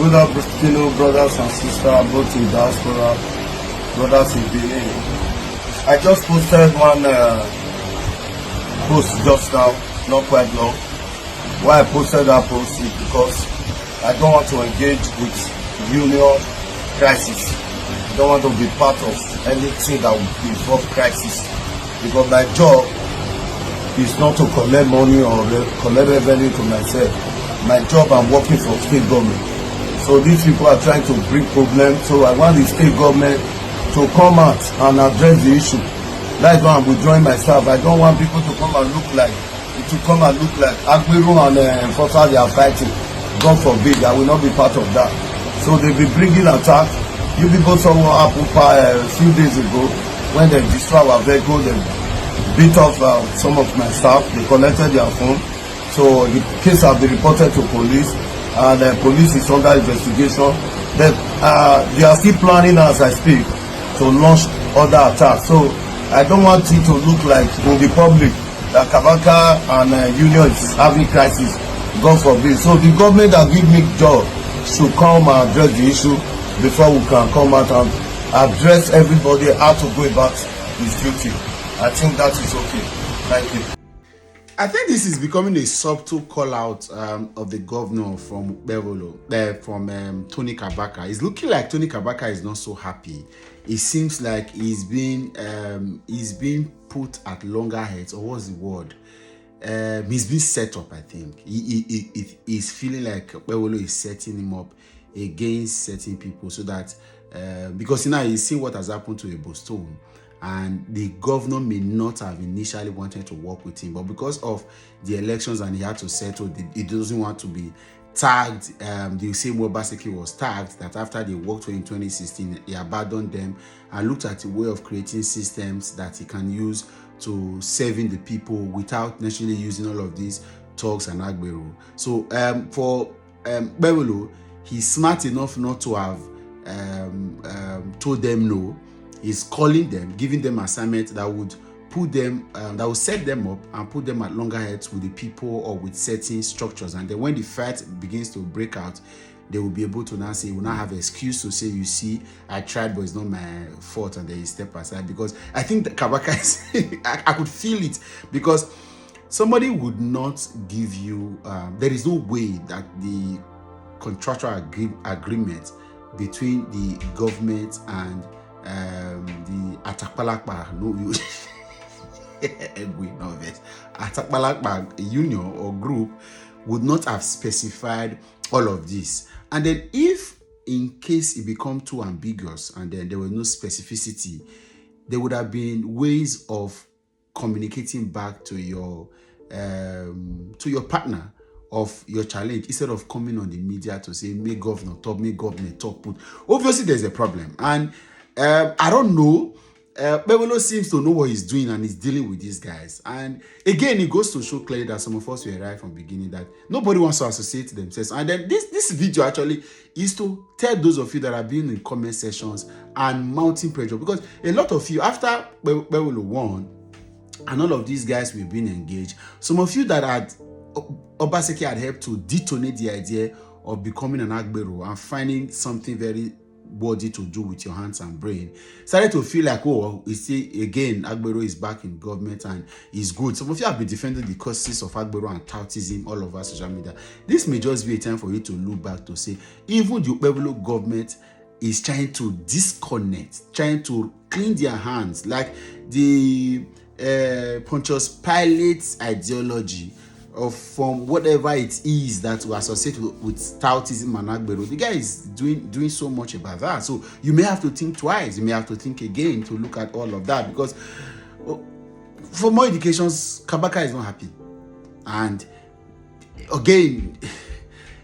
Good afternoon, brothers and sisters, both in diaspora, brothers in Benin. I just posted one post just now, not quite long. Why I posted that post is because I don't want to engage with union crisis. I don't want to be part of anything that will involve crisis, because my job is not to collect money or collect revenue to myself. My job, I'm working for state government. So these people are trying to bring problems. So I want the state government to come out and address the issue. That's why I'm withdrawing myself. I don't want people to come and look like Okpebholo and Enforcer they are fighting. God forbid, I will not be part of that. So they'll be bringing attack. You people saw what happened a few days ago when they destroyed our vehicle. They beat off some of my staff. They collected their phone. So the case has been reported to police. And the police is under investigation. But they are still planning as I speak to launch other attacks. So I don't want it to look like in the public that Kabaka and union is having crisis. God forbid. So the government that give me job should come and address the issue before we can come out and address everybody how to go about his duty. I think that is okay. Thank you. I think this is becoming a subtle call out of the governor from Okpebholo, from Tony Kabaka. It's looking like Tony Kabaka is not so happy. It seems like he's being put at loggerheads, or what's the word? He's been set up, I think. He's feeling like Okpebholo is setting him up against certain people, so that because now he's seen what has happened to Ebostone. And the governor may not have initially wanted to work with him, but because of the elections and he had to settle, he doesn't want to be tagged. The same way Obaseki was tagged, that after they worked for him in 2016, he abandoned them and looked at a way of creating systems that he can use to serving the people without necessarily using all of these talks and agbero. So for Okpebholo, he's smart enough not to have told them no. Is calling them, giving them assignments that would put them, that will set them up and put them at loggerheads with the people or with certain structures. And then when the fight begins to break out, they will be able to now say, will now have an excuse to say, you see, I tried, but it's not my fault, and then you step aside. Because I think that Kabaka is, I could feel it, because somebody would not give you, there is no way that the contractual agreement between the government and the Atakpalakpa Atakpalakpa union or group would not have specified all of this. And then if in case it become too ambiguous and then there was no specificity, there would have been ways of communicating back to your partner of your challenge, instead of coming on the media to say, may governor talk, put. Obviously there's a problem, and I don't know. Okpebholo seems to know what he's doing and he's dealing with these guys. And again, it goes to show clearly that some of us were right from the beginning, that nobody wants to associate themselves. And then this video actually is to tell those of you that have been in comment sections and mounting pressure, because a lot of you, after Okpebholo won and all of these guys were being engaged, some of you that had Obaseki had helped to detonate the idea of becoming an agbero and finding something very worthy to do with your hands and brain, started to feel like, oh, you see, again, Agbero is back in government and is good. Some of you have been defending the causes of Agbero and toutism all over social media. This may just be a time for you to look back to say, even the Okpebholo government is trying to disconnect, trying to clean their hands, like the Pontius Pilate's ideology of from whatever it is that we associate with toutism and agbero. The guy is doing so much about that. So you may have to think twice. You may have to think again to look at all of that, because for more indications, Kabaka is not happy. And again,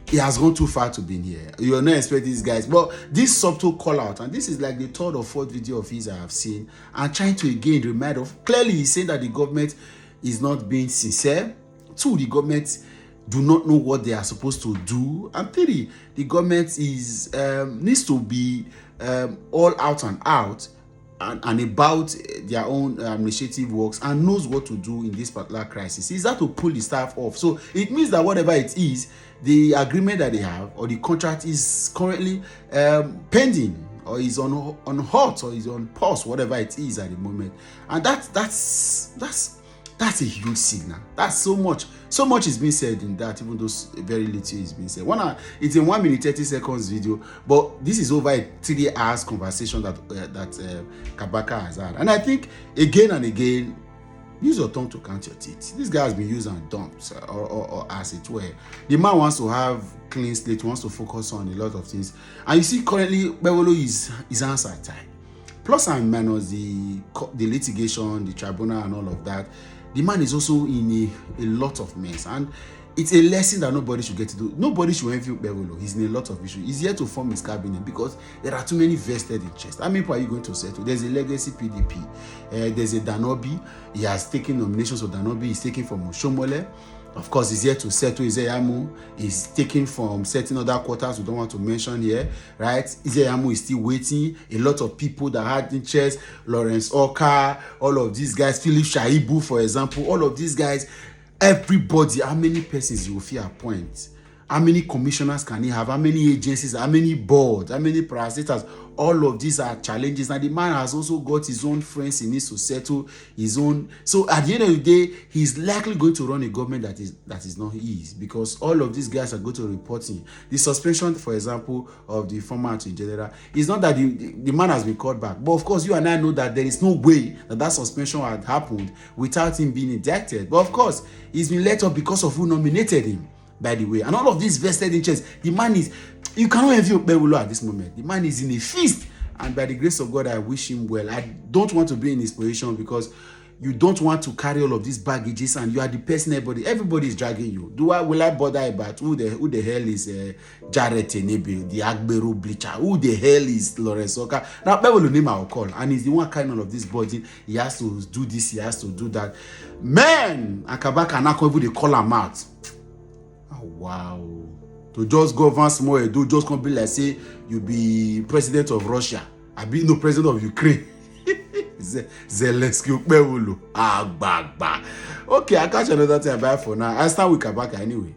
he has gone too far to be here. You are not expecting these guys. But this subtle call out, and this is like the third or fourth video of his I have seen, and trying to again remind of, clearly he's saying that the government is not being sincere. 2, the government do not know what they are supposed to do. And 3, the government is needs to be all out and out and about their own administrative works and knows what to do in this particular crisis. Is that to pull the staff off. So it means that whatever it is, the agreement that they have or the contract is currently pending, or is on hot, or is on pause, whatever it is at the moment. And that's a huge signal. That's so much is being said in that, even though very little is being said. It's a 1 minute 30 seconds video, but this is over a 3 hours conversation that Kabaka has had. And I think again and again, use your tongue to count your teeth. This guy has been used and dumped, or as it were. The man wants to have clean slate, wants to focus on a lot of things. And you see, currently, Okpebholo is answer time. Plus and minus the litigation, the tribunal, and all of that. The man is also in a lot of mess, and it's a lesson that nobody should get to do. Nobody should envy Okpebholo. He's in a lot of issues. He's here to form his cabinet because there are too many vested interests. How many people are you going to settle? There's a legacy PDP. There's a Danobi. He has taken nominations for Danobi. He's taken from Oshomole. Of course, he's here to settle Izeyamu. He's taken from certain other quarters we don't want to mention here, right? Izeyamu is still waiting. A lot of people that had interest, Lawrence Oka, all of these guys, Philip Shaibu, for example, all of these guys, everybody, how many persons you will fear appoint? How many commissioners can he have? How many agencies? How many boards? How many parastatals? All of these are challenges. Now the man has also got his own friends he needs to settle, his own. So at the end of the day, he's likely going to run a government that is not his, because all of these guys are going to report him. The suspension, for example, of the former Attorney General is not that the man has been called back, but of course you and I know that there is no way that suspension had happened without him being indicted. But of course, he's been let off because of who nominated him. By the way, and all of these vested interests, the man is, you cannot envy Okpebholo at this moment. The man is in a feast, and by the grace of God, I wish him well. I don't want to be in his position, because you don't want to carry all of these baggages, and you are the person everybody is dragging you. Will I bother about who the hell is Jared Tenebe, the Agbero bleacher? Who the hell is Lawrence Oka? Now Okpebholo name I'll call, and he's the one carrying all of this body. He has to do this, he has to do that. Man, and Kabaka now come, they call him out. Oh, wow. To just govern small Edo, just come be like, say you be president of Russia, I be no president of Ukraine. Zelensky Okpebholo. Okay, I catch another time. Bye for now. I start with Kabaka anyway.